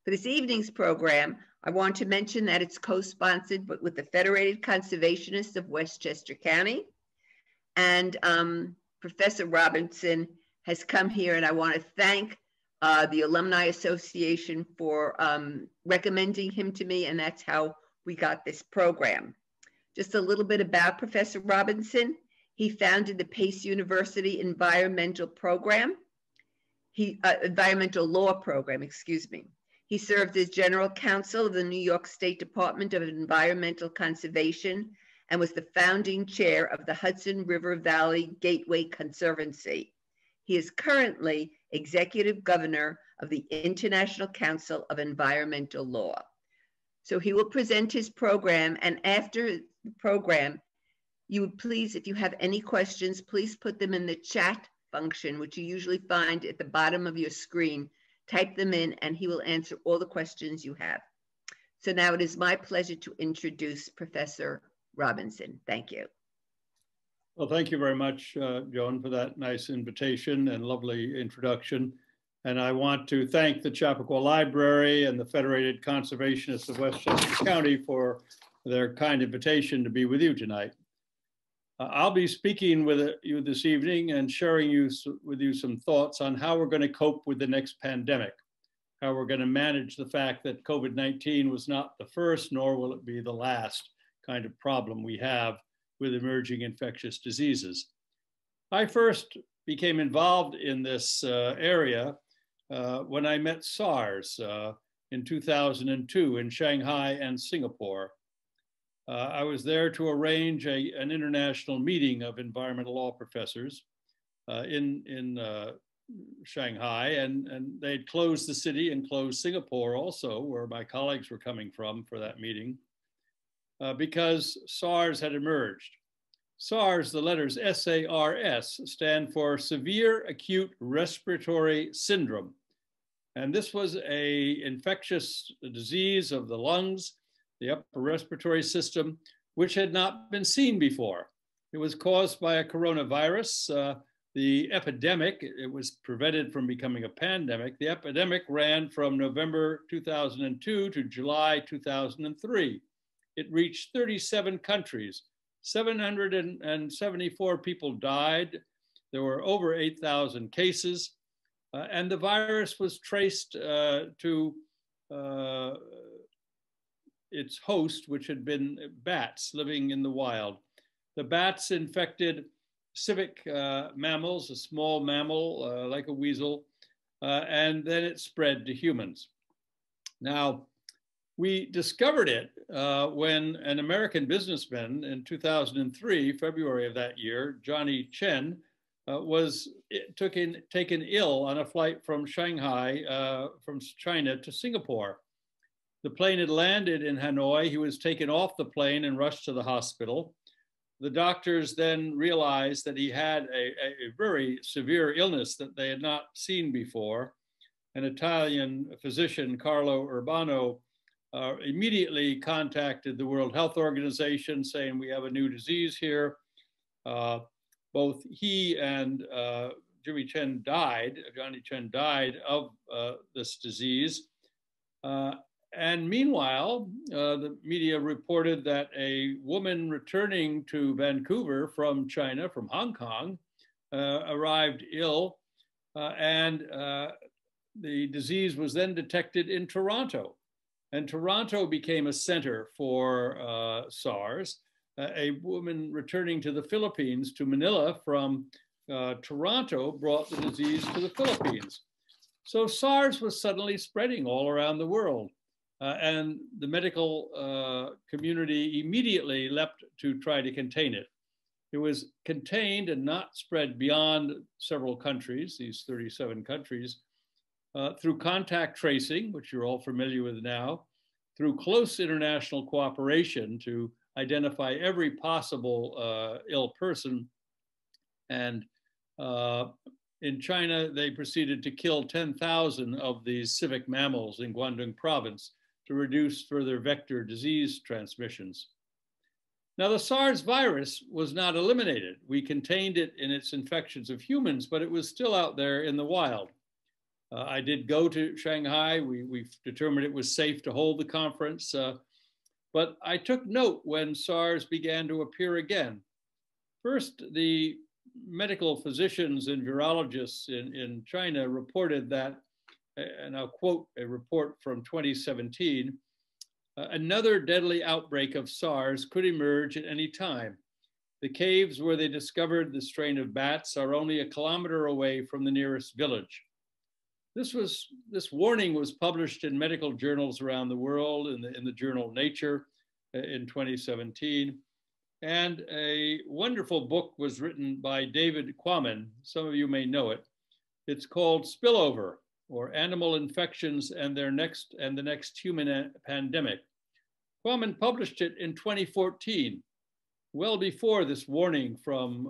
For this evening's program, I want to mention that it's co-sponsored with the Federated Conservationists of Westchester County. And Professor Robinson has come here, and I want to thank the Alumni Association for recommending him to me, and that's how we got this program. Just a little bit about Professor Robinson. He founded the Pace University Environmental Law Program, excuse me. He served as General Counsel of the New York State Department of Environmental Conservation and was the founding chair of the Hudson River Valley Gateway Conservancy. He is currently Executive Governor of the International Council of Environmental Law. So he will present his program, and after the program, you would please, if you have any questions, please put them in the chat function, which you usually find at the bottom of your screen. Type them in, and he will answer all the questions you have. So now it is my pleasure to introduce Professor Robinson. Thank you. Well, thank you very much, Joan, for that nice invitation and lovely introduction. And I want to thank the Chappaqua Library and the Federated Conservationists of Westchester County for their kind invitation to be with you tonight. I'll be speaking with you this evening and sharing with you some thoughts on how we're going to cope with the next pandemic, how we're going to manage the fact that COVID-19 was not the first, nor will it be the last kind of problem we have with emerging infectious diseases. I first became involved in this area when I met SARS in 2002 in Shanghai and Singapore. I was there to arrange an international meeting of environmental law professors in Shanghai, and they'd closed the city and closed Singapore also, where my colleagues were coming from for that meeting, because SARS had emerged. SARS, the letters SARS, stand for Severe Acute Respiratory Syndrome. And this was an infectious disease of the lungs, the upper respiratory system, which had not been seen before. It was caused by a coronavirus. The epidemic, it was prevented from becoming a pandemic. The epidemic ran from November 2002 to July 2003. It reached 37 countries. 774 people died. There were over 8,000 cases. And the virus was traced to its host, which had been bats living in the wild. The bats infected civet mammals, a small mammal like a weasel, and then it spread to humans. Now, we discovered it when an American businessman in 2003, February of that year, Johnny Chen, was taken ill on a flight from Shanghai, from China to Singapore. The plane had landed in Hanoi. He was taken off the plane and rushed to the hospital. The doctors then realized that he had a very severe illness that they had not seen before. An Italian physician, Carlo Urbano, immediately contacted the World Health Organization saying, we have a new disease here. Both he and Johnny Chen died of this disease. And meanwhile, the media reported that a woman returning to Vancouver from China, from Hong Kong, arrived ill, and the disease was then detected in Toronto. And Toronto became a center for SARS. A woman returning to the Philippines, to Manila from Toronto, brought the disease to the Philippines. So SARS was suddenly spreading all around the world. And the medical community immediately leapt to try to contain it. It was contained and not spread beyond several countries, these 37 countries, through contact tracing, which you're all familiar with now, through close international cooperation to identify every possible ill person. And in China, they proceeded to kill 10,000 of these civet mammals in Guangdong province to reduce further vector disease transmissions. Now, the SARS virus was not eliminated. We contained it in its infections of humans, but it was still out there in the wild. I did go to Shanghai. We determined it was safe to hold the conference, but I took note when SARS began to appear again. First, the medical physicians and virologists in China reported that, and I'll quote a report from 2017, another deadly outbreak of SARS could emerge at any time. The caves where they discovered the strain of bats are only a kilometer away from the nearest village. This warning was published in medical journals around the world, in the journal Nature in 2017. And a wonderful book was written by David Quammen. Some of you may know it. It's called Spillover, or Animal Infections and the Next Human Pandemic. Quammen published it in 2014, well before this warning from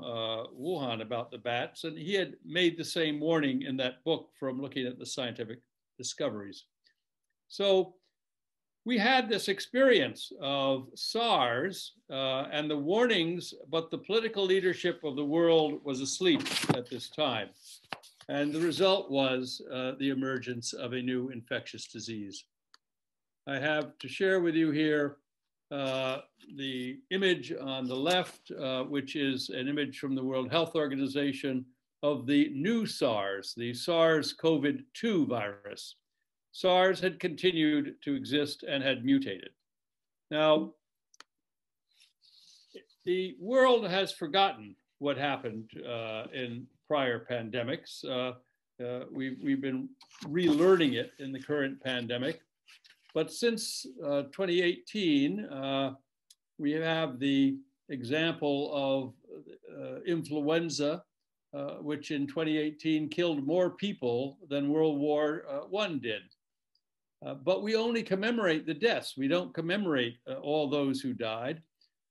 Wuhan about the bats, and he had made the same warning in that book from looking at the scientific discoveries. So we had this experience of SARS and the warnings, but the political leadership of the world was asleep at this time. And the result was the emergence of a new infectious disease. I have to share with you here the image on the left, which is an image from the World Health Organization of the new SARS, the SARS-CoV-2 virus. SARS had continued to exist and had mutated. Now, the world has forgotten what happened in prior pandemics. We've been relearning it in the current pandemic. But since 2018, we have the example of influenza, which in 2018 killed more people than World War I did. But we only commemorate the deaths. We don't commemorate all those who died.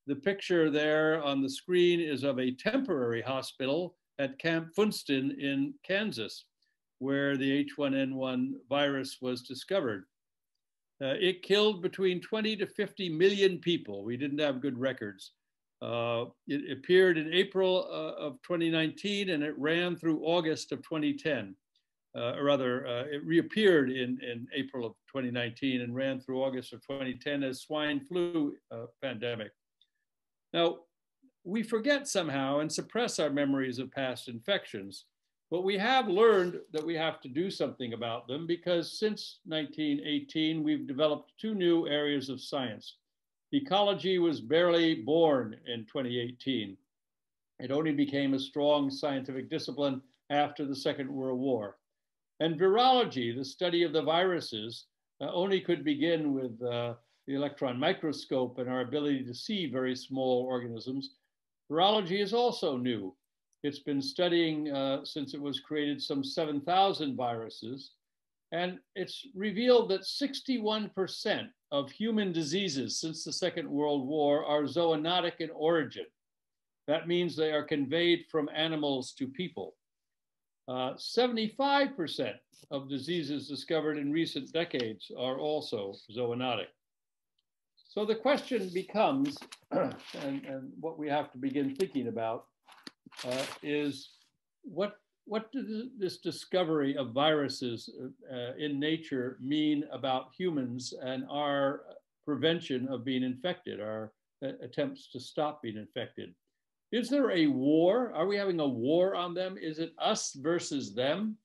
The picture there on the screen is of a temporary hospital at Camp Funston in Kansas, where the H1N1 virus was discovered. It killed between 20 to 50 million people. We didn't have good records. It appeared in April of 2019, and it ran through August of 2010. It reappeared in April of 2019 and ran through August of 2010 as swine flu pandemic. Now, we forget somehow and suppress our memories of past infections, but we have learned that we have to do something about them, because since 1918, we've developed two new areas of science. Ecology was barely born in 2018. It only became a strong scientific discipline after the Second World War. And virology, the study of the viruses, only could begin with the electron microscope and our ability to see very small organisms. Virology is also new. It's been studying, since it was created, some 7,000 viruses. And it's revealed that 61% of human diseases since the Second World War are zoonotic in origin. That means they are conveyed from animals to people. 75% of diseases discovered in recent decades are also zoonotic. So the question becomes, and what we have to begin thinking about, is what does this discovery of viruses in nature mean about humans and our prevention of being infected, our attempts to stop being infected? Is there a war? Are we having a war on them? Is it us versus them?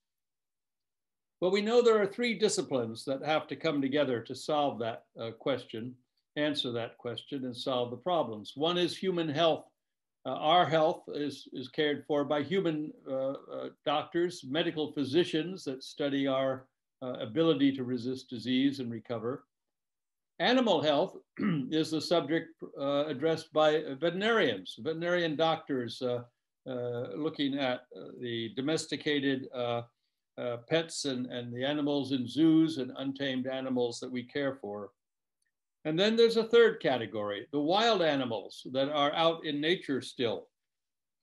Well, we know there are three disciplines that have to come together to solve that question, answer that question, and solve the problems. One is human health. Our health is cared for by human doctors, medical physicians that study our ability to resist disease and recover. Animal health is the subject addressed by veterinarians, veterinarian doctors looking at the domesticated pets and the animals in zoos and untamed animals that we care for. And then there's a third category, the wild animals that are out in nature still,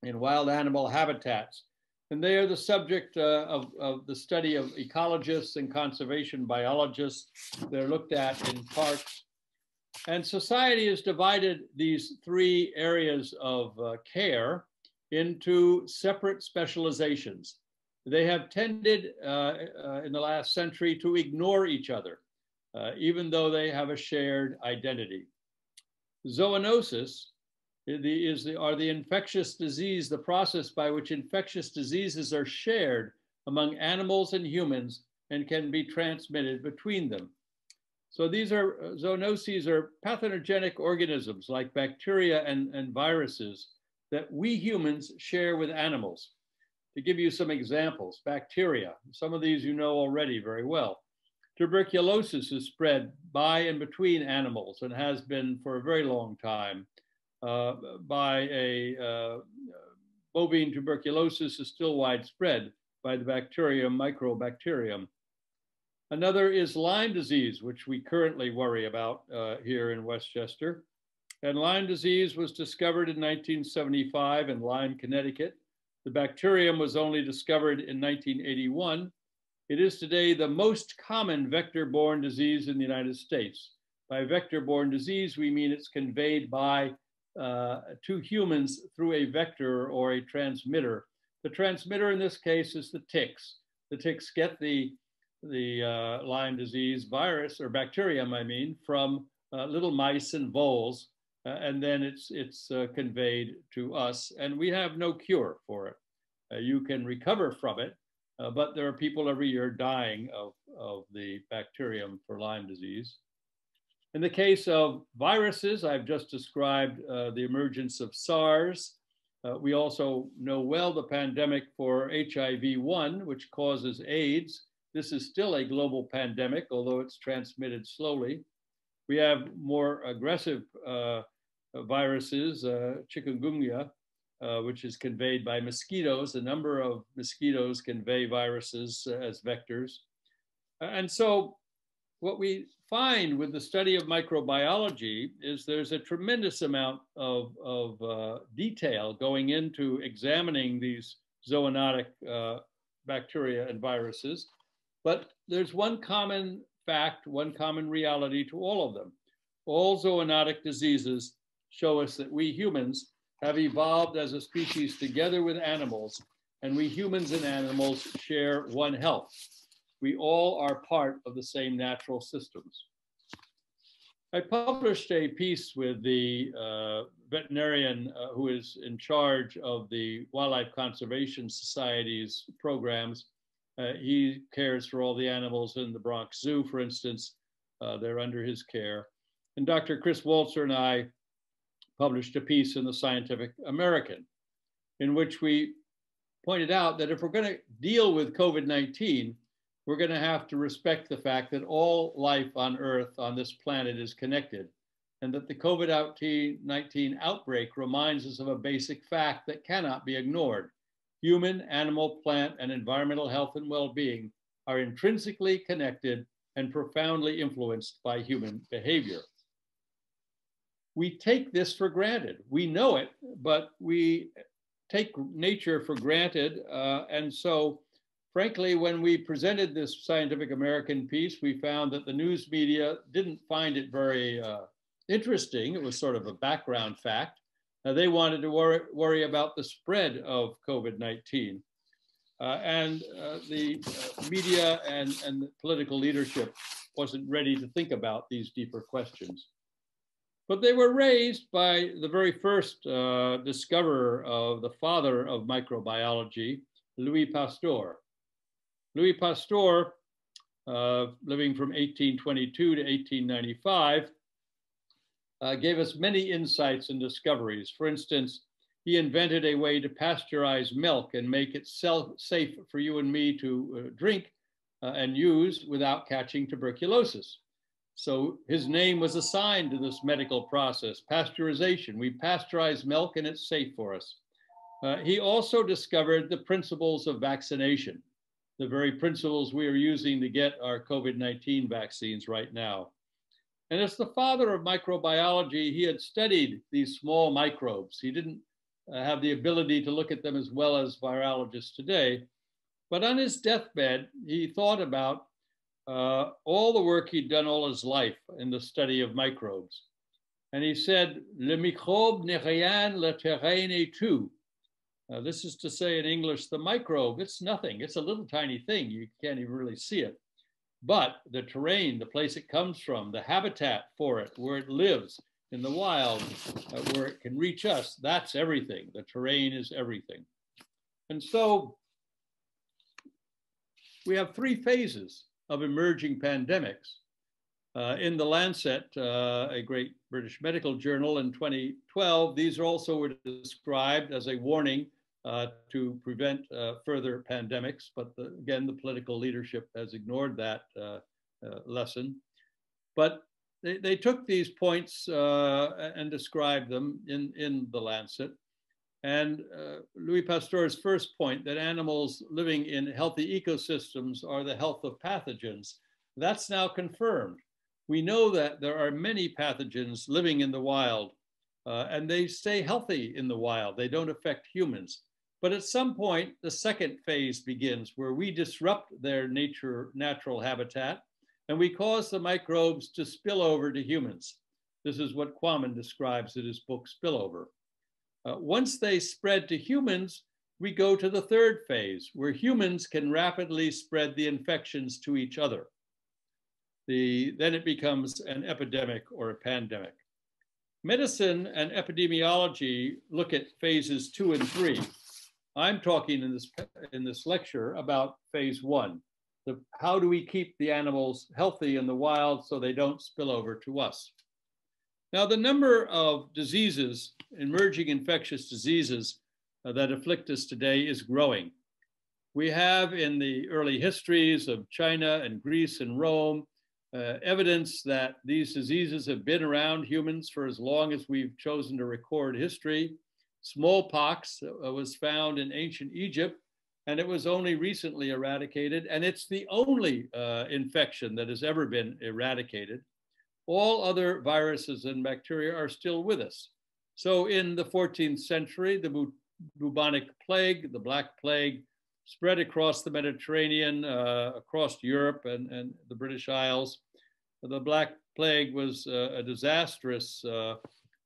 in wild animal habitats. And they are the subject of the study of ecologists and conservation biologists. They're looked at in parks. And society has divided these three areas of care into separate specializations. they have tended in the last century to ignore each other, even though they have a shared identity. Zoonosis are the infectious disease, the process by which infectious diseases are shared among animals and humans and can be transmitted between them. So these are, zoonoses are pathogenic organisms like bacteria and viruses that we humans share with animals. To give you some examples, bacteria, some of these you know already very well. Tuberculosis is spread by and between animals and has been for a very long time. By bovine tuberculosis is still widespread by the bacterium Microbacterium. Another is Lyme disease, which we currently worry about here in Westchester. And Lyme disease was discovered in 1975 in Lyme, Connecticut. The bacterium was only discovered in 1981. It is today the most common vector-borne disease in the United States. By vector-borne disease, we mean it's conveyed by to humans through a vector or a transmitter. The transmitter in this case is the ticks. The ticks get the Lyme disease virus, or bacterium, I mean, from little mice and voles, and then it's conveyed to us, and we have no cure for it. You can recover from it, but there are people every year dying of the bacterium for Lyme disease. In the case of viruses, I've just described the emergence of SARS. We also know well the pandemic for HIV-1, which causes AIDS. This is still a global pandemic, although it's transmitted slowly. We have more aggressive viruses, chikungunya, which is conveyed by mosquitoes. A number of mosquitoes convey viruses as vectors. And so what we find with the study of microbiology is there's a tremendous amount of detail going into examining these zoonotic bacteria and viruses. But there's one common fact, one common reality to all of them. All zoonotic diseases show us that we humans have evolved as a species together with animals, and we humans and animals share one health. We all are part of the same natural systems. I published a piece with the veterinarian who is in charge of the Wildlife Conservation Society's programs. He cares for all the animals in the Bronx Zoo, for instance. They're under his care. And Dr. Chris Walzer and I published a piece in the Scientific American in which we pointed out that if we're going to deal with COVID-19, we're going to have to respect the fact that all life on Earth, on this planet, is connected, and that the COVID-19 outbreak reminds us of a basic fact that cannot be ignored. Human, animal, plant, and environmental health and well-being are intrinsically connected and profoundly influenced by human behavior. We take this for granted. We know it, but we take nature for granted. And so, frankly, when we presented this Scientific American piece, we found that the news media didn't find it very interesting. It was sort of a background fact. They wanted to worry about the spread of COVID-19. And the media and the political leadership wasn't ready to think about these deeper questions. But they were raised by the very first discoverer of the father of microbiology, Louis Pasteur. Louis Pasteur, living from 1822 to 1895, gave us many insights and discoveries. For instance, he invented a way to pasteurize milk and make it safe for you and me to drink and use without catching tuberculosis. So his name was assigned to this medical process, pasteurization. We pasteurize milk and it's safe for us. He also discovered the principles of vaccination, the very principles we are using to get our COVID-19 vaccines right now. And as the father of microbiology, he had studied these small microbes. He didn't have the ability to look at them as well as virologists today. But on his deathbed, he thought about all the work he'd done all his life in the study of microbes. And he said, le microbe n'est rien, le terrain est tout. This is to say in English, the microbe, it's nothing. It's a little tiny thing. You can't even really see it. But the terrain, the place it comes from, the habitat for it, where it lives in the wild, where it can reach us, that's everything. The terrain is everything. And so we have three phases of emerging pandemics. In The Lancet, a great British medical journal in 2012, these also were described as a warning to prevent further pandemics. But again, the political leadership has ignored that lesson. But they took these points and described them in The Lancet. And Louis Pasteur's first point, that animals living in healthy ecosystems are the health of pathogens, that's now confirmed. We know that there are many pathogens living in the wild, and they stay healthy in the wild. They don't affect humans. But at some point, the second phase begins, where we disrupt their natural habitat, and we cause the microbes to spill over to humans. This is what Quammen describes in his book, Spillover. Once they spread to humans, we go to the third phase, where humans can rapidly spread the infections to each other. Then it becomes an epidemic or a pandemic. Medicine and epidemiology look at phases 2 and 3. I'm talking in this lecture about phase 1. How do we keep the animals healthy in the wild so they don't spill over to us? Now, the number of diseases, emerging infectious diseases that afflict us today is growing. We have in the early histories of China and Greece and Rome, evidence that these diseases have been around humans for as long as we've chosen to record history. Smallpox was found in ancient Egypt, and it was only recently eradicated, and it's the only infection that has ever been eradicated. All other viruses and bacteria are still with us. So in the 14th century, the bubonic plague, the Black Plague, spread across the Mediterranean, across Europe and the British Isles. The Black Plague was a disastrous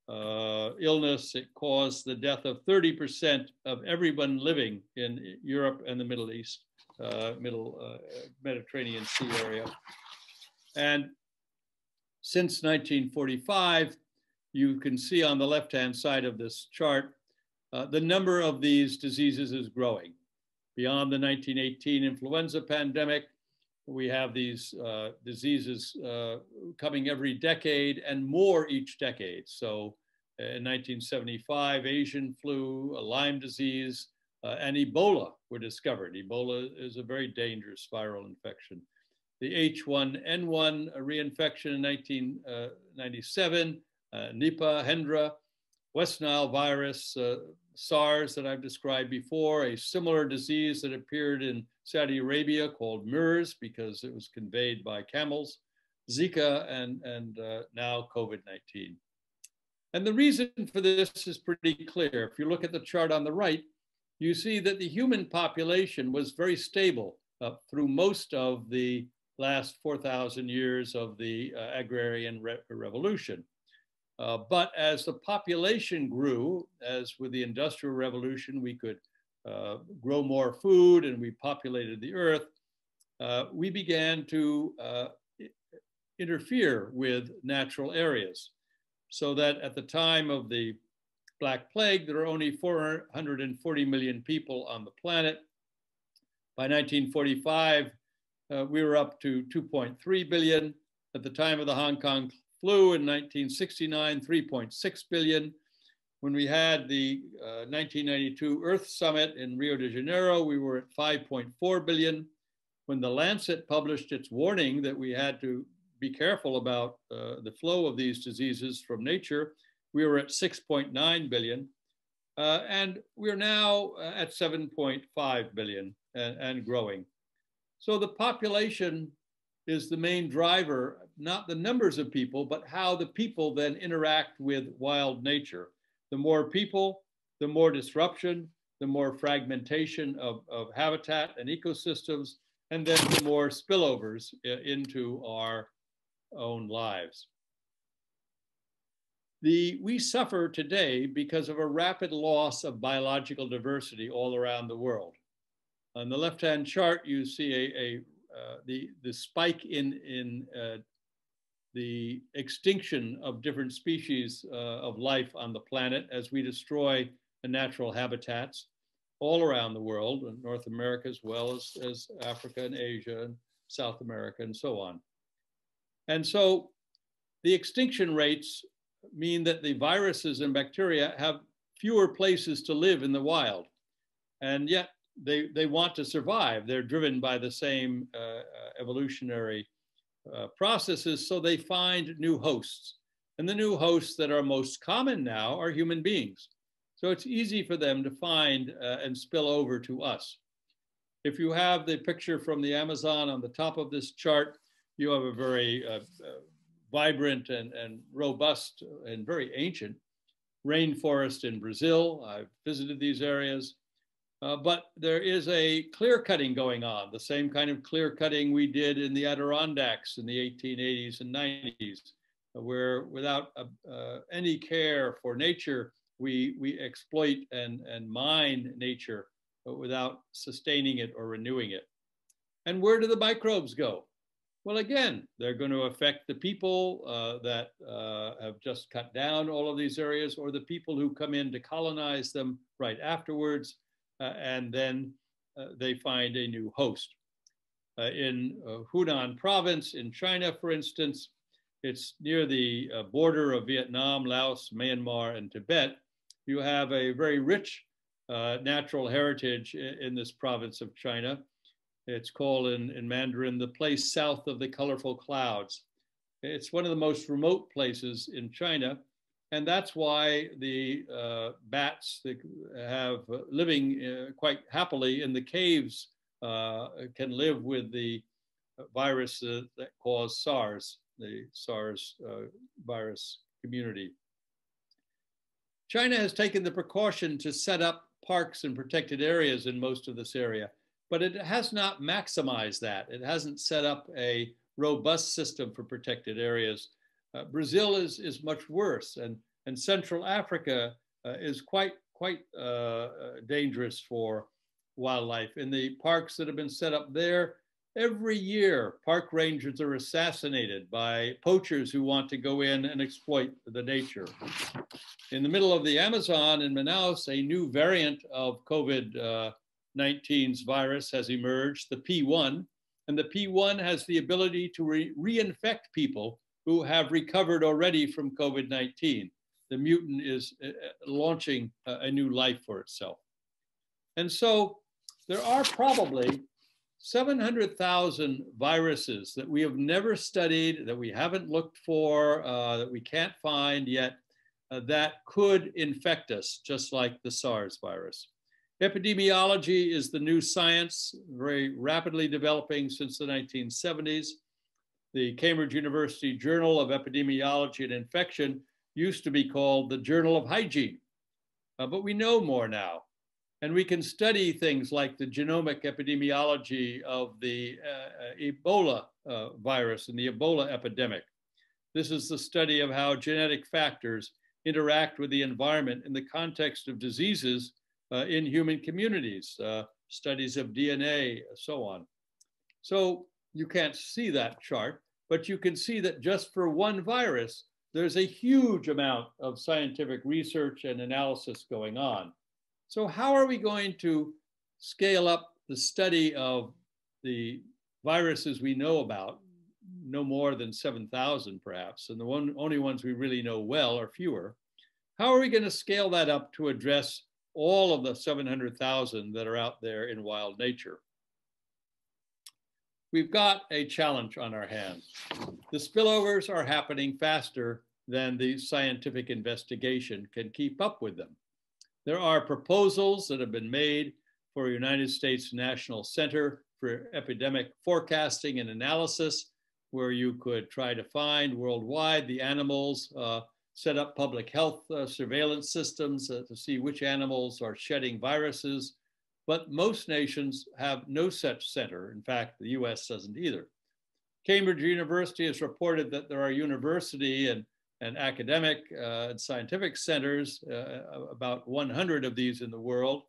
illness. It caused the death of 30% of everyone living in Europe and the Middle East, Mediterranean Sea area. And since 1945, you can see on the left-hand side of this chart, the number of these diseases is growing. Beyond the 1918 influenza pandemic, we have these diseases coming every decade and more each decade. So in 1975, Asian flu, Lyme disease, and Ebola were discovered. Ebola is a very dangerous viral infection. The H1N1 reinfection in 1997, Nipah, Hendra, West Nile virus, SARS that I've described before, a similar disease that appeared in Saudi Arabia called MERS because it was conveyed by camels, Zika, and now COVID-19. And the reason for this is pretty clear. If you look at the chart on the right, you see that the human population was very stable through most of the last 4,000 years of the agrarian revolution. But as the population grew, as with the Industrial Revolution, we could grow more food and we populated the earth, we began to interfere with natural areas. So that at the time of the Black Plague, there were only 440 million people on the planet. By 1945, we were up to 2.3 billion. At the time of the Hong Kong flu in 1969, 3.6 billion. When we had the 1992 Earth Summit in Rio de Janeiro, we were at 5.4 billion. When The Lancet published its warning that we had to be careful about the flow of these diseases from nature, we were at 6.9 billion. And we're now at 7.5 billion and growing. So the population is the main driver, not the numbers of people, but how the people then interact with wild nature. The more people, the more disruption, the more fragmentation of habitat and ecosystems, and then the more spillovers into our own lives. We suffer today because of a rapid loss of biological diversity all around the world. On the left-hand chart, you see the spike in the extinction of different species of life on the planet as we destroy the natural habitats all around the world, in North America as well as Africa and Asia and South America and so on. And so the extinction rates mean that the viruses and bacteria have fewer places to live in the wild. And yet they want to survive. They're driven by the same evolutionary processes, so they find new hosts. And the new hosts that are most common now are human beings. So it's easy for them to find and spill over to us. If you have the picture from the Amazon on the top of this chart, you have a very vibrant and robust and very ancient rainforest in Brazil. I've visited these areas. But there is a clear cutting going on, the same kind of clear cutting we did in the Adirondacks in the 1880s and 90s, where without any care for nature, we exploit and mine nature without sustaining it or renewing it. And where do the microbes go? Well, again, they're going to affect the people that have just cut down all of these areas, or the people who come in to colonize them right afterwards. And then they find a new host. In Hunan province in China, for instance, it's near the border of Vietnam, Laos, Myanmar, and Tibet. You have a very rich natural heritage in this province of China. It's called in Mandarin, the place south of the colorful clouds. It's one of the most remote places in China. And that's why the bats that have living quite happily in the caves can live with the virus that caused SARS, the SARS virus community. China has taken the precaution to set up parks and protected areas in most of this area, but it has not maximized that. It hasn't set up a robust system for protected areas. Brazil is much worse, and Central Africa is quite dangerous for wildlife. In the parks that have been set up there, every year park rangers are assassinated by poachers who want to go in and exploit the nature. In the middle of the Amazon in Manaus, a new variant of COVID-19's virus has emerged, the P1, and the P1 has the ability to reinfect people who have recovered already from COVID-19. The mutant is launching a new life for itself. And so there are probably 700,000 viruses that we have never studied, that we haven't looked for, that we can't find yet, that could infect us, just like the SARS virus. Epidemiology is the new science, very rapidly developing since the 1970s. The Cambridge University Journal of Epidemiology and Infection used to be called the Journal of Hygiene, but we know more now. And we can study things like the genomic epidemiology of the Ebola virus and the Ebola epidemic. This is the study of how genetic factors interact with the environment in the context of diseases in human communities, studies of DNA, so on. So you can't see that chart, but you can see that just for one virus, there's a huge amount of scientific research and analysis going on. So how are we going to scale up the study of the viruses we know about, no more than 7,000 perhaps, and the only ones we really know well are fewer? How are we going to scale that up to address all of the 700,000 that are out there in wild nature? We've got a challenge on our hands. The spillovers are happening faster than the scientific investigation can keep up with them. There are proposals that have been made for a United States National Center for Epidemic Forecasting and Analysis, where you could try to find worldwide the animals, set up public health surveillance systems to see which animals are shedding viruses. But most nations have no such center. In fact, the US doesn't either. Cambridge University has reported that there are university and and academic and scientific centers, about 100 of these in the world.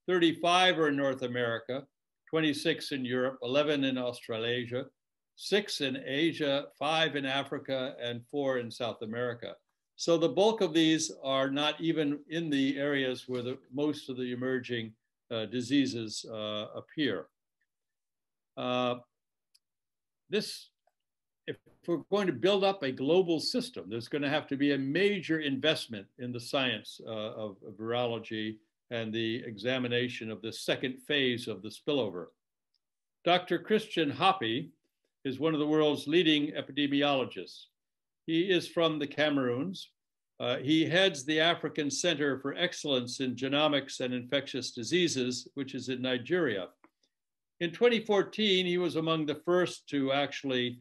35 are in North America, 26 in Europe, 11 in Australasia, 6 in Asia, 5 in Africa, and 4 in South America. So the bulk of these are not even in the areas where most of the emerging diseases appear. If we're going to build up a global system, there's going to have to be a major investment in the science of virology and the examination of the second phase of the spillover. Dr. Christian Hoppe is one of the world's leading epidemiologists. He is from the Cameroons. He heads the African Center for Excellence in Genomics and Infectious Diseases, which is in Nigeria. In 2014, he was among the first to actually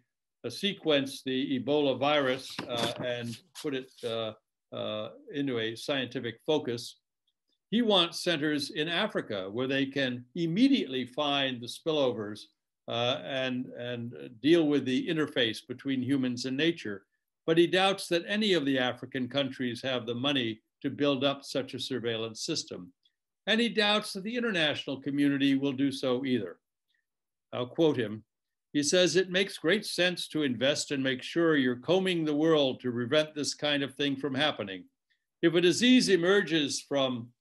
sequence the Ebola virus and put it into a scientific focus. He wants centers in Africa where they can immediately find the spillovers and deal with the interface between humans and nature. But he doubts that any of the African countries have the money to build up such a surveillance system. And he doubts that the international community will do so either. I'll quote him. He says, "It makes great sense to invest and make sure you're combing the world to prevent this kind of thing from happening. If a disease emerges from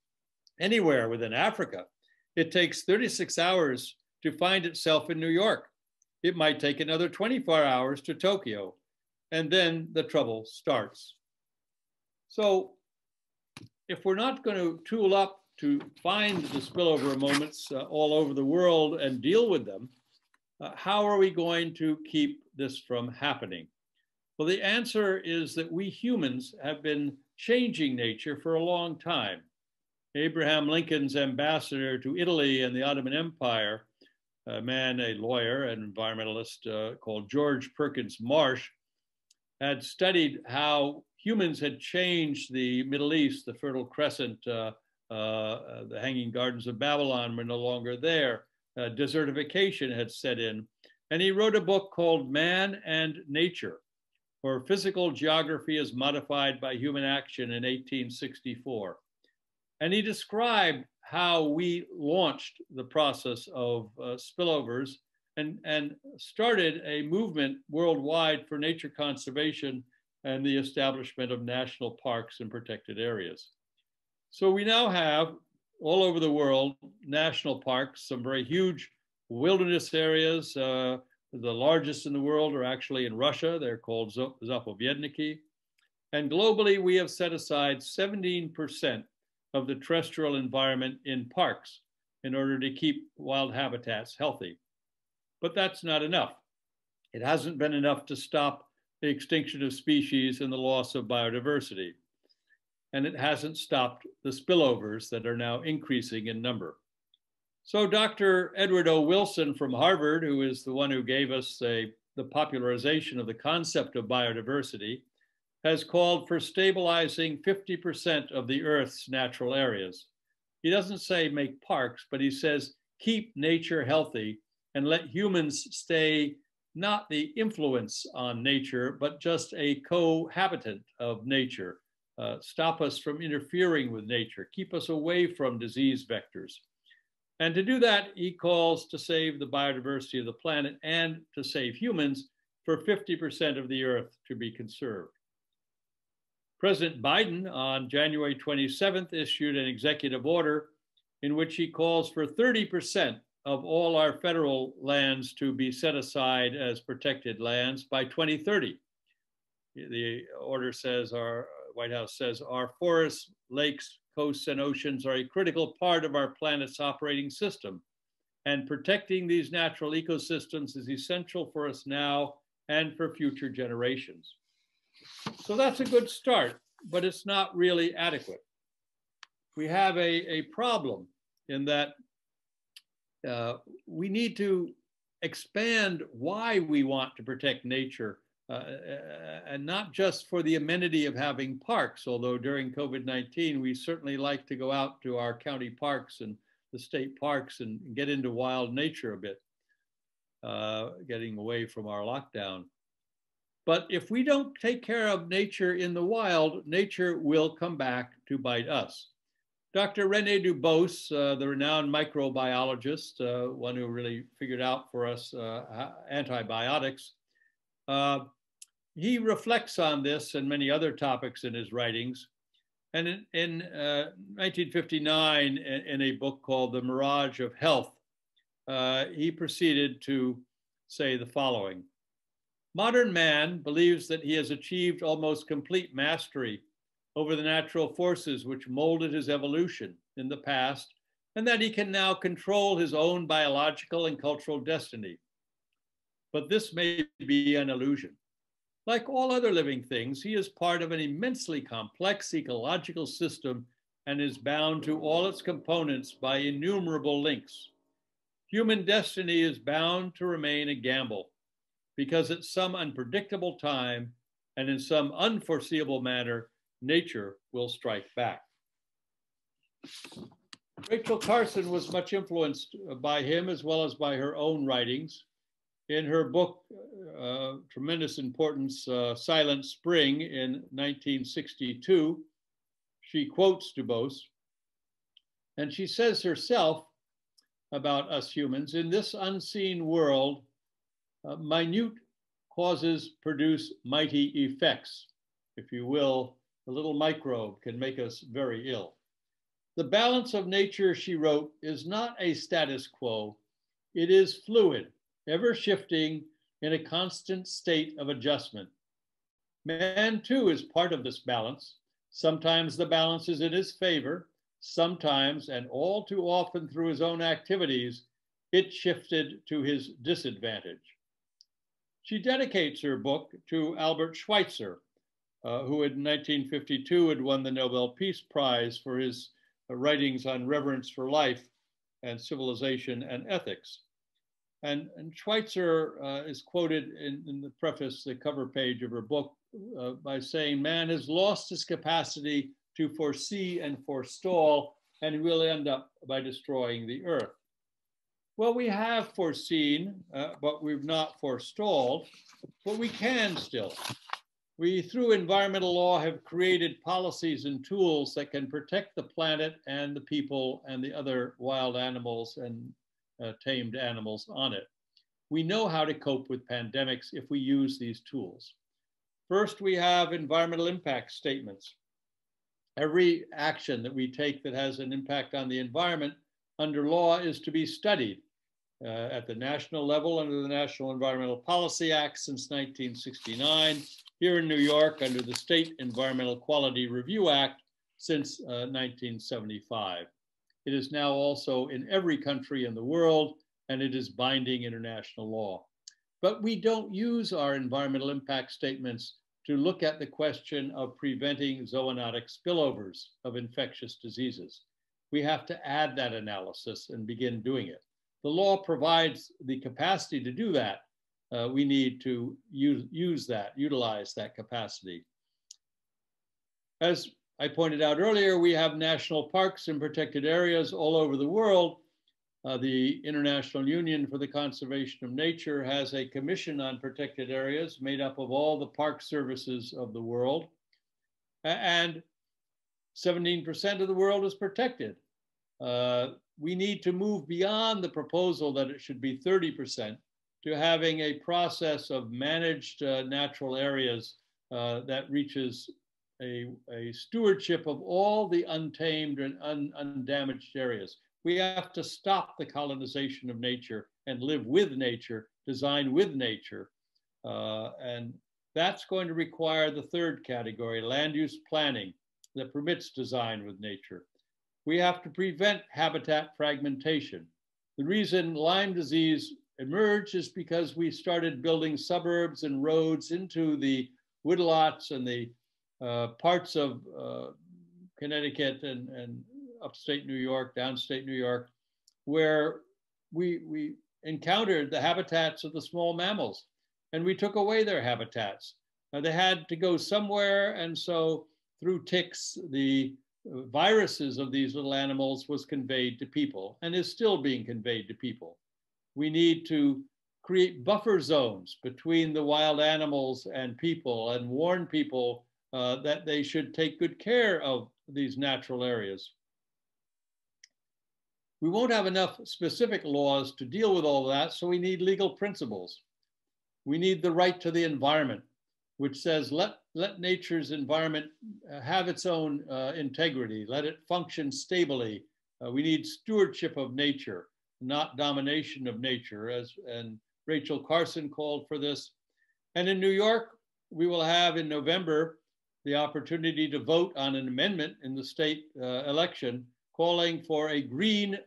anywhere within Africa, it takes 36 hours to find itself in New York. It might take another 24 hours to Tokyo, and then the trouble starts." So if we're not going to tool up to find the spillover moments all over the world and deal with them, how are we going to keep this from happening? Well, the answer is that we humans have been changing nature for a long time. Abraham Lincoln's ambassador to Italy and the Ottoman Empire, a lawyer, an environmentalist called George Perkins Marsh, had studied how humans had changed the Middle East, the Fertile Crescent, the Hanging Gardens of Babylon were no longer there. Desertification had set in. And he wrote a book called Man and Nature, or Physical Geography as Modified by Human Action in 1864. And he described how we launched the process of spillovers and started a movement worldwide for nature conservation and the establishment of national parks and protected areas. So we now have all over the world national parks, some very huge wilderness areas. The largest in the world are actually in Russia. They're called Zapovedniki. And globally, we have set aside 17% of the terrestrial environment in parks in order to keep wild habitats healthy. But that's not enough. It hasn't been enough to stop the extinction of species and the loss of biodiversity. And it hasn't stopped the spillovers that are now increasing in number. So Dr. Edward O. Wilson from Harvard, who is the one who gave us the popularization of the concept of biodiversity, has called for stabilizing 50% of the Earth's natural areas. He doesn't say make parks, but he says keep nature healthy and let humans stay not the influence on nature, but just a cohabitant of nature. Stop us from interfering with nature, keep us away from disease vectors. And to do that, he calls to save the biodiversity of the planet and to save humans for 50% of the Earth to be conserved. President Biden on January 27th issued an executive order in which he calls for 30% of all our federal lands to be set aside as protected lands by 2030. The order says, our White House says, our forests, lakes, coasts, and oceans are a critical part of our planet's operating system. And protecting these natural ecosystems is essential for us now and for future generations. So that's a good start, but it's not really adequate. We have a problem in that we need to expand why we want to protect nature, and not just for the amenity of having parks, although during COVID-19, we certainly like to go out to our county parks and the state parks and get into wild nature a bit, getting away from our lockdown. But if we don't take care of nature in the wild, nature will come back to bite us. Dr. René Dubos, the renowned microbiologist, one who really figured out for us antibiotics, he reflects on this and many other topics in his writings. And in 1959, in a book called The Mirage of Health, he proceeded to say the following. Modern man believes that he has achieved almost complete mastery over the natural forces which molded his evolution in the past, and that he can now control his own biological and cultural destiny. But this may be an illusion. Like all other living things, he is part of an immensely complex ecological system and is bound to all its components by innumerable links. Human destiny is bound to remain a gamble because at some unpredictable time and in some unforeseeable manner, nature will strike back. Rachel Carson was much influenced by him as well as by her own writings. In her book, tremendous importance, Silent Spring in 1962, she quotes Dubos, and she says herself about us humans, in this unseen world, minute causes produce mighty effects. If you will, a little microbe can make us very ill. The balance of nature, she wrote, is not a status quo. It is fluid, ever shifting in a constant state of adjustment. Man too is part of this balance. Sometimes the balance is in his favor. Sometimes, and all too often through his own activities, it shifted to his disadvantage. She dedicates her book to Albert Schweitzer, who in 1952 had won the Nobel Peace Prize for his writings on reverence for life and civilization and ethics. And Schweitzer is quoted in the preface, the cover page of her book, by saying, man has lost his capacity to foresee and forestall, and will end up by destroying the earth. Well, we have foreseen, but we've not forestalled, but we can still. We, through environmental law, have created policies and tools that can protect the planet and the people and the other wild animals and tamed animals on it. We know how to cope with pandemics if we use these tools. First, we have environmental impact statements. Every action that we take that has an impact on the environment under law is to be studied at the national level under the National Environmental Policy Act since 1969, here in New York under the State Environmental Quality Review Act since 1975. It is now also in every country in the world, and it is binding international law. But we don't use our environmental impact statements to look at the question of preventing zoonotic spillovers of infectious diseases. We have to add that analysis and begin doing it. The law provides the capacity to do that. We need to utilize that capacity. As I pointed out earlier, we have national parks and protected areas all over the world. The International Union for the Conservation of Nature has a commission on protected areas made up of all the park services of the world. And 17% of the world is protected. We need to move beyond the proposal that it should be 30% to having a process of managed natural areas that reaches a stewardship of all the untamed and undamaged areas. We have to stop the colonization of nature and live with nature, design with nature. And that's going to require the third category, land use planning that permits design with nature. We have to prevent habitat fragmentation. The reason Lyme disease emerged is because we started building suburbs and roads into the woodlots and the parts of Connecticut and upstate New York, downstate New York, where we encountered the habitats of the small mammals, and we took away their habitats. They had to go somewhere, and so through ticks, the viruses of these little animals was conveyed to people and is still being conveyed to people. We need to create buffer zones between the wild animals and people and warn people that they should take good care of these natural areas. We won't have enough specific laws to deal with all that, so we need legal principles. We need the right to the environment, which says let nature's environment have its own integrity, let it function stably. We need stewardship of nature, not domination of nature, and Rachel Carson called for this. And in New York, we will have in November the opportunity to vote on an amendment in the state election calling for a green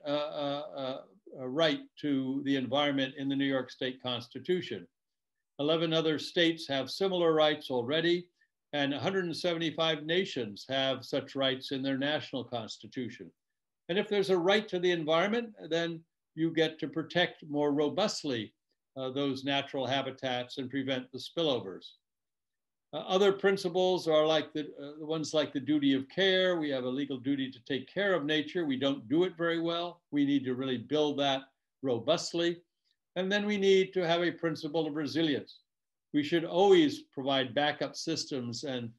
right to the environment in the New York State Constitution. 11 other states have similar rights already, and 175 nations have such rights in their national constitution. And if there's a right to the environment, then you get to protect more robustly those natural habitats and prevent the spillovers. Other principles are like the ones like the duty of care. We have a legal duty to take care of nature. We don't do it very well. We need to really build that robustly. And then we need to have a principle of resilience. We should always provide backup systems and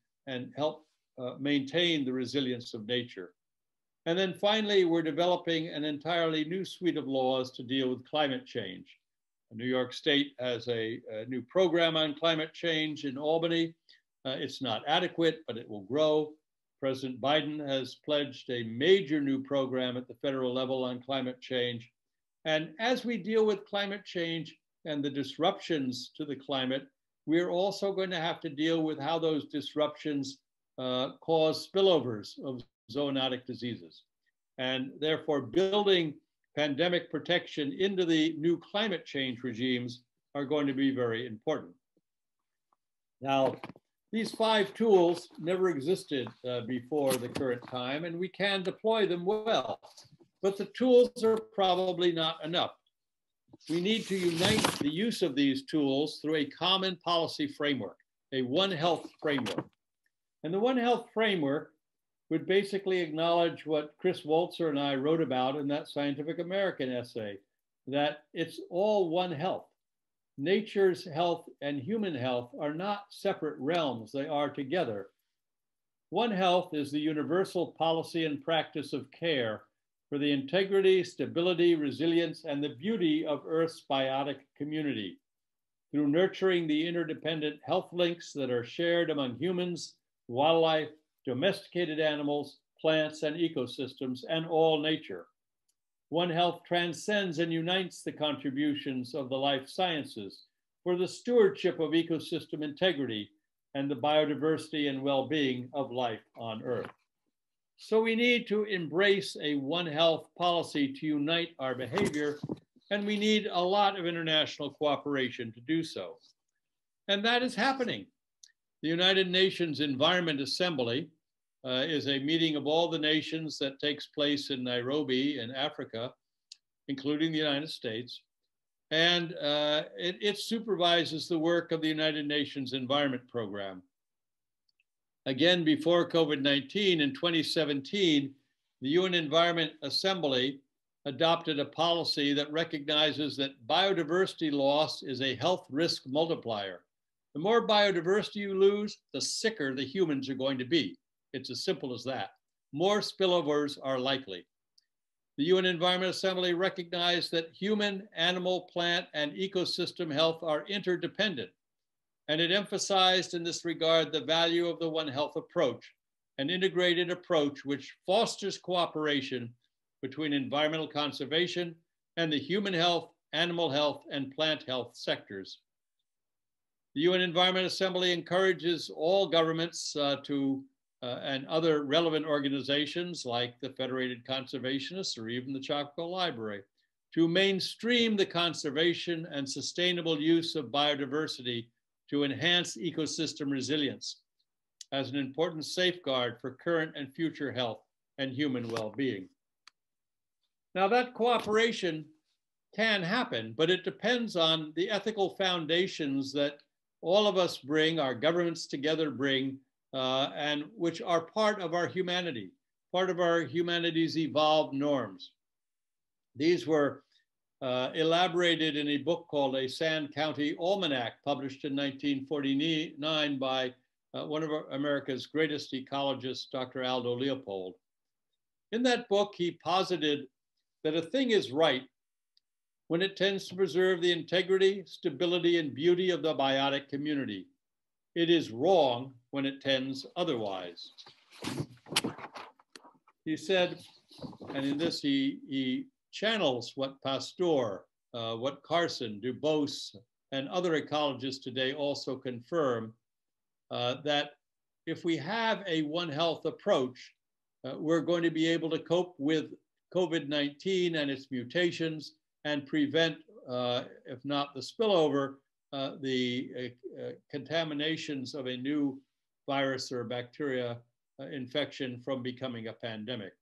help maintain the resilience of nature. And then finally, we're developing an entirely new suite of laws to deal with climate change. New York State has a new program on climate change in Albany. It's not adequate, but it will grow. President Biden has pledged a major new program at the federal level on climate change. And as we deal with climate change and the disruptions to the climate, we're also going to have to deal with how those disruptions cause spillovers of zoonotic diseases. And therefore, building pandemic protection into the new climate change regimes are going to be very important. Now, these 5 tools never existed before the current time, and we can deploy them well, but the tools are probably not enough. We need to unite the use of these tools through a common policy framework, a One Health framework. And the One Health framework would basically acknowledge what Chris Walzer and I wrote about in that Scientific American essay, that it's all one health. Nature's health and human health are not separate realms, they are together. One Health is the universal policy and practice of care for the integrity, stability, resilience, and the beauty of Earth's biotic community through nurturing the interdependent health links that are shared among humans, wildlife, domesticated animals, plants, and ecosystems, and all nature. One Health transcends and unites the contributions of the life sciences for the stewardship of ecosystem integrity and the biodiversity and well-being of life on Earth. So we need to embrace a One Health policy to unite our behavior, and we need a lot of international cooperation to do so. And that is happening. The United Nations Environment Assembly is a meeting of all the nations that takes place in Nairobi in Africa, including the United States. And it supervises the work of the United Nations Environment Program. Again, before COVID-19 in 2017, the UN Environment Assembly adopted a policy that recognizes that biodiversity loss is a health risk multiplier. The more biodiversity you lose, the sicker the humans are going to be. It's as simple as that. More spillovers are likely. The UN Environment Assembly recognized that human, animal, plant, and ecosystem health are interdependent. And it emphasized in this regard the value of the One Health approach, an integrated approach which fosters cooperation between environmental conservation and the human health, animal health, and plant health sectors. The UN Environment Assembly encourages all governments and other relevant organizations like the Federated Conservationists or even the Choctaw Library to mainstream the conservation and sustainable use of biodiversity to enhance ecosystem resilience as an important safeguard for current and future health and human well-being. Now that cooperation can happen, but it depends on the ethical foundations that all of us bring, our governments together bring, and which are part of our humanity, part of our humanity's evolved norms. These were elaborated in a book called A Sand County Almanac, published in 1949 by one of America's greatest ecologists, Dr. Aldo Leopold. In that book, he posited that a thing is right when it tends to preserve the integrity, stability, and beauty of the biotic community. It is wrong when it tends otherwise. He said, and in this he channels what Pasteur, what Carson, Dubose, and other ecologists today also confirm, that if we have a One Health approach, we're going to be able to cope with COVID-19 and its mutations and prevent, if not the spillover, the contaminations of a new virus or bacteria infection from becoming a pandemic.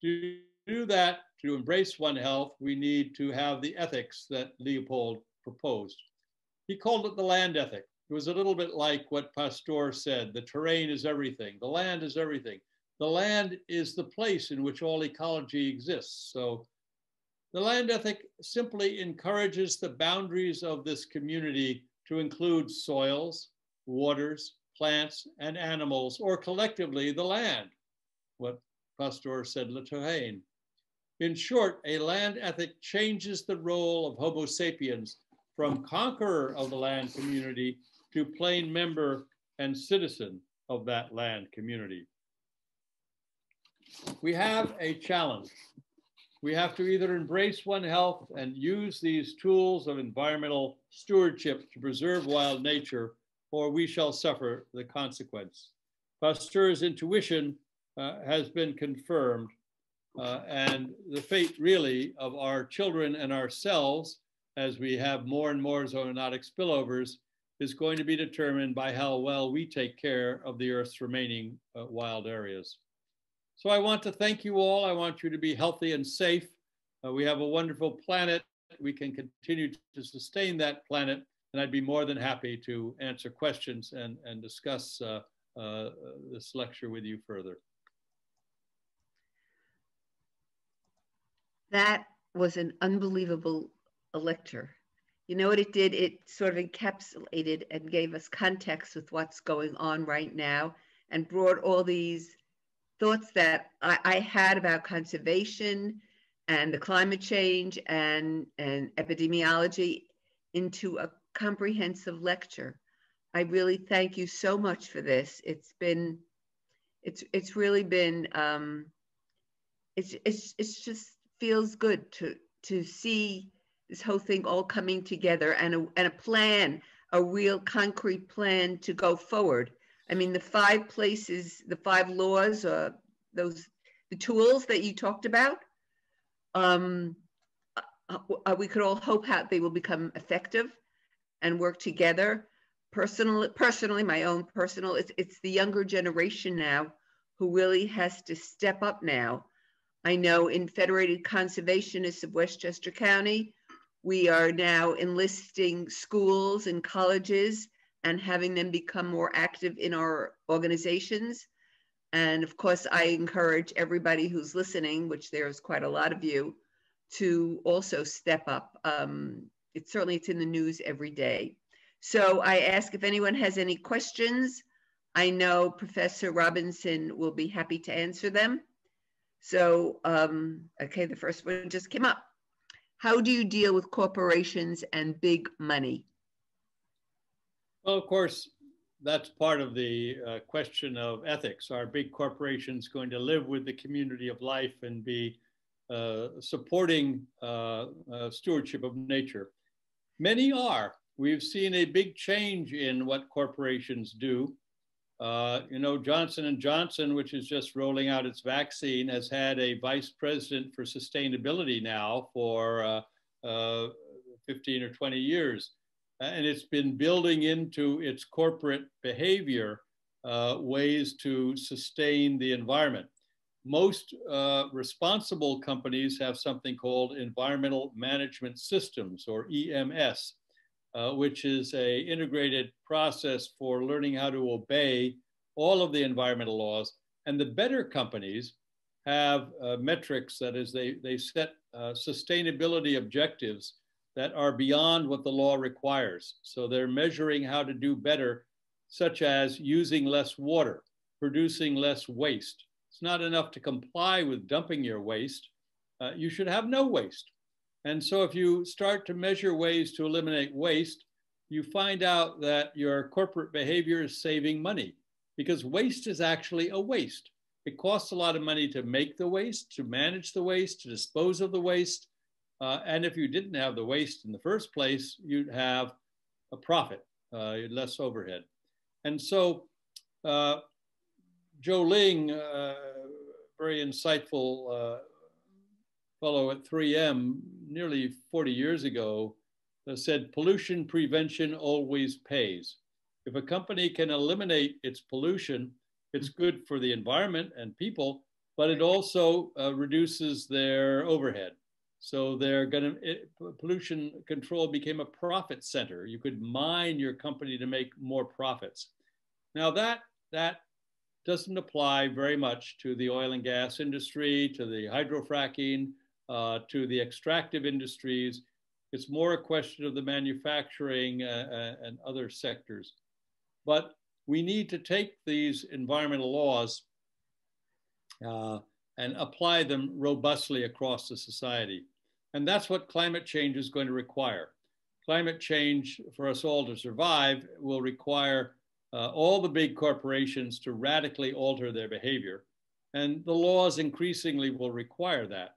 To do that, to embrace One Health, we need to have the ethics that Leopold proposed. He called it the land ethic. It was a little bit like what Pasteur said, the terrain is everything, the land is everything. The land is the place in which all ecology exists. So the land ethic simply encourages the boundaries of this community to include soils, waters, plants, and animals, or collectively the land, what Pasteur said, le terrain. In short, a land ethic changes the role of Homo sapiens from conqueror of the land community to plain member and citizen of that land community. We have a challenge. We have to either embrace One Health and use these tools of environmental stewardship to preserve wild nature, or we shall suffer the consequence. Pasteur's intuition has been confirmed, and the fate really of our children and ourselves, as we have more and more zoonotic spillovers, is going to be determined by how well we take care of the Earth's remaining wild areas. So I want to thank you all. I want you to be healthy and safe. We have a wonderful planet. We can continue to sustain that planet, and I'd be more than happy to answer questions and discuss this lecture with you further. That was an unbelievable lecture. You know what it did? It sort of encapsulated and gave us context with what's going on right now and brought all these thoughts that I had about conservation and the climate change and epidemiology into a comprehensive lecture. I really thank you so much for this. It's really been, it's just feels good to see this whole thing all coming together and a plan, a real concrete plan to go forward. I mean, the 5 places, the 5 laws, the tools that you talked about, we could all hope how they will become effective and work together. Personally, my own personal, it's the younger generation now who really has to step up now. I know in Federated Conservationists of Westchester County, we are now enlisting schools and colleges and having them become more active in our organizations. And of course, I encourage everybody who's listening, which there's quite a lot of you, to also step up. It's in the news every day. So I ask if anyone has any questions. I know Professor Robinson will be happy to answer them. So, okay, the first one just came up. How do you deal with corporations and big money? Well, of course, that's part of the question of ethics. Are big corporations going to live with the community of life and be supporting stewardship of nature? Many are. We've seen a big change in what corporations do. You know, Johnson & Johnson, which is just rolling out its vaccine, has had a vice president for sustainability now for 15 or 20 years. And it's been building into its corporate behavior ways to sustain the environment. Most responsible companies have something called environmental management systems, or EMS, which is an integrated process for learning how to obey all of the environmental laws. And the better companies have metrics, that is, they set sustainability objectives that are beyond what the law requires. So they're measuring how to do better, such as using less water, producing less waste. It's not enough to comply with dumping your waste. You should have no waste. And so if you start to measure ways to eliminate waste, you find out that your corporate behavior is saving money, because waste is actually a waste. It costs a lot of money to make the waste, to manage the waste, to dispose of the waste. And if you didn't have the waste in the first place, you'd have a profit, less overhead. And so Joe Ling, very insightful fellow at 3M nearly 40 years ago, said pollution prevention always pays. If a company can eliminate its pollution, it's good for the environment and people, but it also reduces their overhead. So pollution control became a profit center. You could mine your company to make more profits. Now that doesn't apply very much to the oil and gas industry, to the hydrofracking, to the extractive industries. It's more a question of the manufacturing and other sectors. But we need to take these environmental laws and apply them robustly across the society. And that's what climate change is going to require. Climate change, for us all to survive, will require all the big corporations to radically alter their behavior. And the laws increasingly will require that.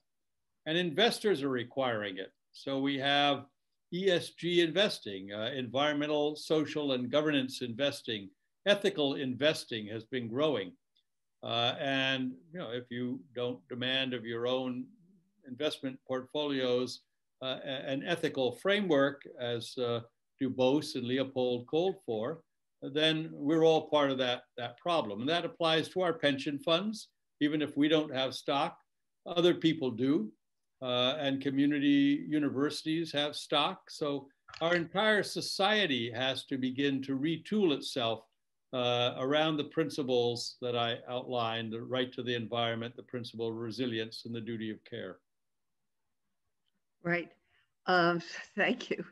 And investors are requiring it. So we have ESG investing, environmental, social, and governance investing. Ethical investing has been growing. And if you don't demand of your own investment portfolios an ethical framework, as Dubose and Leopold called for, then we're all part of that problem. And that applies to our pension funds. Even if we don't have stock, other people do. And community universities have stock. So our entire society has to begin to retool itself around the principles that I outlined: the right to the environment, the principle of resilience, and the duty of care. Right. Thank you.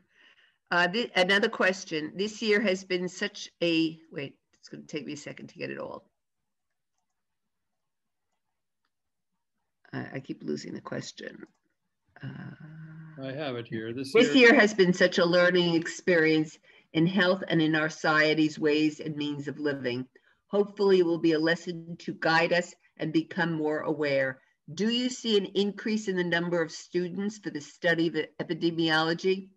Another question. This year has been such a, wait, it's going to take me a second to get it all. I keep losing the question. I have it here. This year has been such a learning experience in health and in our society's ways and means of living. Hopefully it will be a lesson to guide us and become more aware. Do you see an increase in the number of students for the study of epidemiology?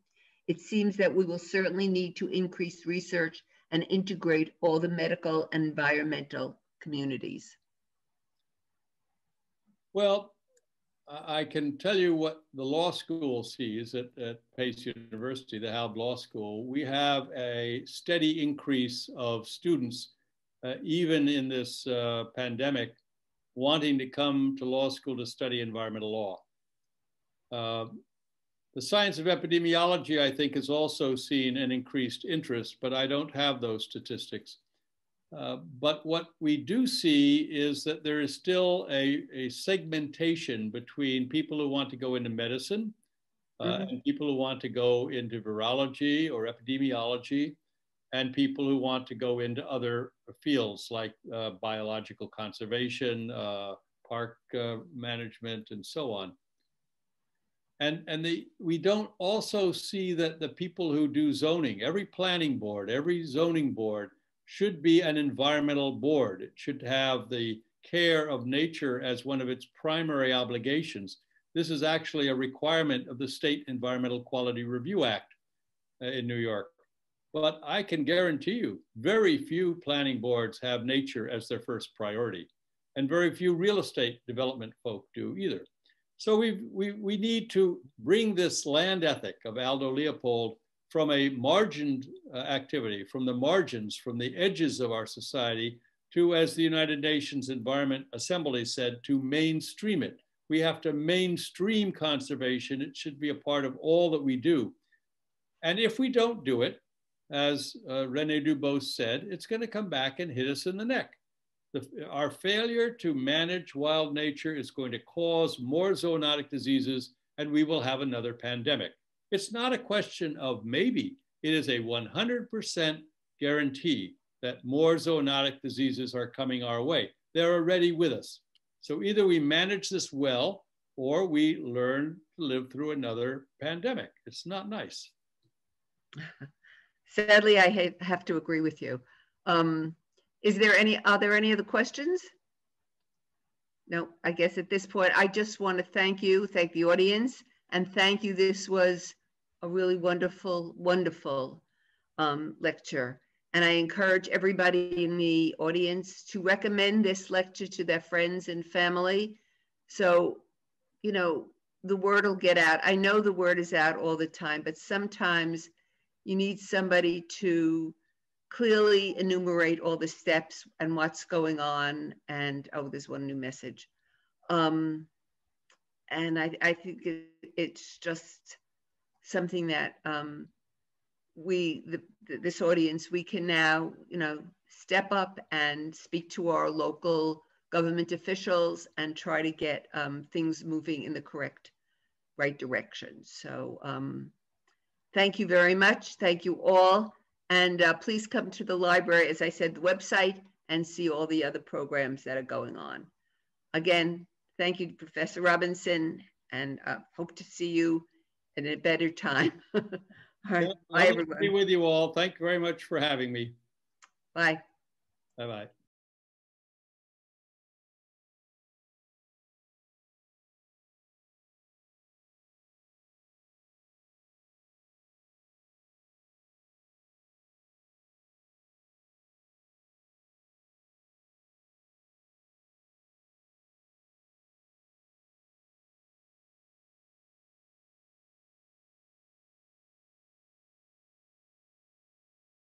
It seems that we will certainly need to increase research and integrate all the medical and environmental communities. Well, I can tell you what the law school sees at Pace University, the Halb Law School. We have a steady increase of students, even in this pandemic, wanting to come to law school to study environmental law. The science of epidemiology, I think, has also seen an increased interest, but I don't have those statistics. But what we do see is that there is still a segmentation between people who want to go into medicine and people who want to go into virology or epidemiology, and people who want to go into other fields like biological conservation, park management, and so on. And we don't also see that the people who do zoning, every planning board, every zoning board, should be an environmental board. It should have the care of nature as one of its primary obligations. This is actually a requirement of the State Environmental Quality Review Act in New York. But I can guarantee you, very few planning boards have nature as their first priority, and very few real estate development folk do either. So we need to bring this land ethic of Aldo Leopold from a margined activity, from the margins, from the edges of our society, to, as the United Nations Environment Assembly said, to mainstream it. We have to mainstream conservation. It should be a part of all that we do. And if we don't do it, as René Dubose said, it's going to come back and hit us in the neck. Our failure to manage wild nature is going to cause more zoonotic diseases, and we will have another pandemic. It's not a question of maybe. It is a 100% guarantee that more zoonotic diseases are coming our way. They're already with us. So either we manage this well, or we learn to live through another pandemic. It's not nice. Sadly, I have to agree with you. Are there any other questions? No, I guess at this point, I just want to thank the audience, and thank you. This was a really wonderful, wonderful lecture. And I encourage everybody in the audience to recommend this lecture to their friends and family. So, you know, the word will get out. I know the word is out all the time, but sometimes you need somebody to clearly enumerate all the steps and what's going on. And, oh, there's one new message. And I think it's just something that this audience, we can now, you know, step up and speak to our local government officials and try to get things moving in the right direction. So thank you very much. Thank you all. And please come to the library, as I said, the website, and see all the other programs that are going on. Again, thank you, Professor Robinson, and hope to see you in a better time. All right. Bye, everyone. Be with you all. Thank you very much for having me. Bye. Bye-bye.